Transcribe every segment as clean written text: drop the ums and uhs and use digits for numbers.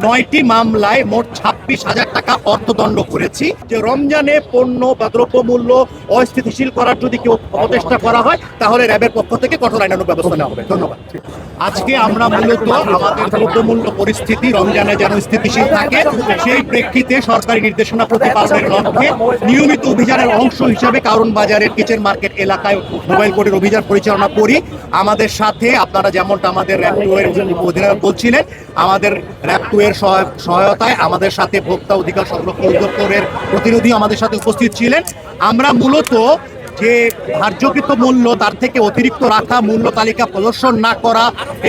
9টি মামলায় মোট 26,000 টাকা অর্থদণ্ড করেছি। যে রমজানে পণ্য বা দ্রব্যমূল্য অস্থিতিশীল করার যদি কেউ অপচেষ্টা করা হয় তাহলে র্যাবের পক্ষ থেকে কঠোর আইনানুগ ব্যবস্থা নেওয়া হবে। ধন্যবাদ। আজকে আমরা মূলত আমাদের দ্রব্যমূল্য পরিস্থিতি রমজানে যেন স্থিতিশীল থাকে সেই প্রেক্ষিতে সরকারি নির্দেশনা প্রতিপালনের লক্ষ্যে নিয়মিত অভিযানের অংশ হিসাবে কারণ বাজারের কিচেন মার্কেট এলাকায় মোবাইল কোর্টের অভিযান পরিচালনা করি। আমাদের সাথে আপনারা যেমনটা আমাদের র্যাব 2 এর অধিনায়ক বলছিলেন, আমাদের র্যাব 2 এর সহায়তায় আমাদের সাথে ভোক্তা অধিকার সংরক্ষণ অধিদপ্তরের প্রতিনিধি আমাদের সাথে উপস্থিত ছিলেন। আমরা মূলত যে ধার্যকৃত মূল্য তার থেকে অতিরিক্ত রাখা, মূল্য তালিকা প্রদর্শন না করা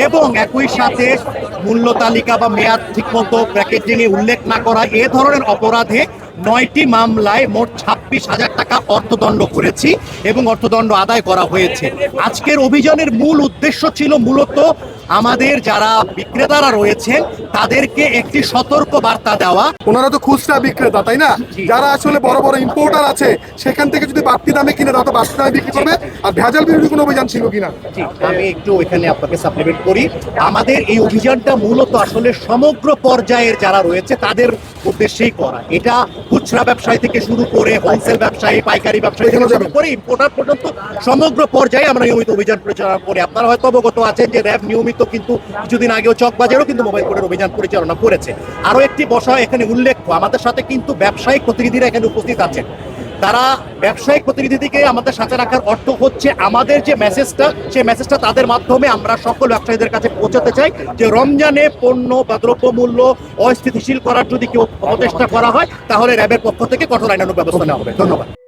এবং একই সাথে মূল্য তালিকা বা মেয়াদ ঠিকমতো প্যাকেজিংয়ে উল্লেখ না করা, এ ধরনের অপরাধে 9টি মামলায় মোট 26,000 টাকা অর্থদণ্ড করেছি এবং অর্থদণ্ড আদায় করা হয়েছে। আজকের অভিযানের মূল উদ্দেশ্য ছিল মূলত আমাদের যারা বিক্রেতারা রয়েছেন তাদেরকে একটি সতর্ক বার্তা দেওয়া। ওনারা তো খুচরা বিক্রেতা, তাই না? যারা আসলে বড় বড় ইম্পোর্টার আছে সেখান থেকে যদি বাড়তি দামে কিনে তারা তো বাড়তি দামে বিক্রি করবে। আর ভেজাল বিরোধী কোনো অভিযান ছিল কিনা? আমি একটু এখানে আপনাকে সাপ্লিমেন্ট করি। আমাদের এই অভিযানটা মূলত আসলে সমগ্র পর্যায়ের যারা রয়েছে তাদের উদ্দেশ্যেই করা। এটা খুচরা ব্যবসায়ী থেকে শুরু করে হোলসেল ব্যবসায়ী, পাইকারি ব্যবসায়ী থেকে শুরু করে ইম্পোর্টার পর্যন্ত সমগ্র পর্যায়ে আমরা নিয়মিত অভিযান পরিচালনা করি। আপনারা হয়তো অবগত আছেন যে র্যাব নিয়মিত কিন্তু কিছুদিন আগেও চকবাজারেও কিন্তু মোবাইল কোর্টের অভিযান পরিচালনা করেছে। আরো একটি বিষয় এখানে উল্লেখ্য, আমাদের সাথে কিন্তু ব্যবসায়িক প্রতিনিধিরা এখানে উপস্থিত আছেন। তারা ব্যবসায়িক প্রতিনিধিকে আমাদের সাথে রাখার অর্থ হচ্ছে আমাদের যে মেসেজটা, সেই মেসেজটা তাদের মাধ্যমে আমরা সকল ব্যবসায়ীদের কাছে পৌঁছাতে চাই যে রমজানে পণ্য বা দ্রব্যমূল্য অস্থিতিশীল করার যদি কেউ অপচেষ্টা করা হয় তাহলে র্যাবের পক্ষ থেকে কঠোর আইনানুগ ব্যবস্থা নেওয়া হবে। ধন্যবাদ।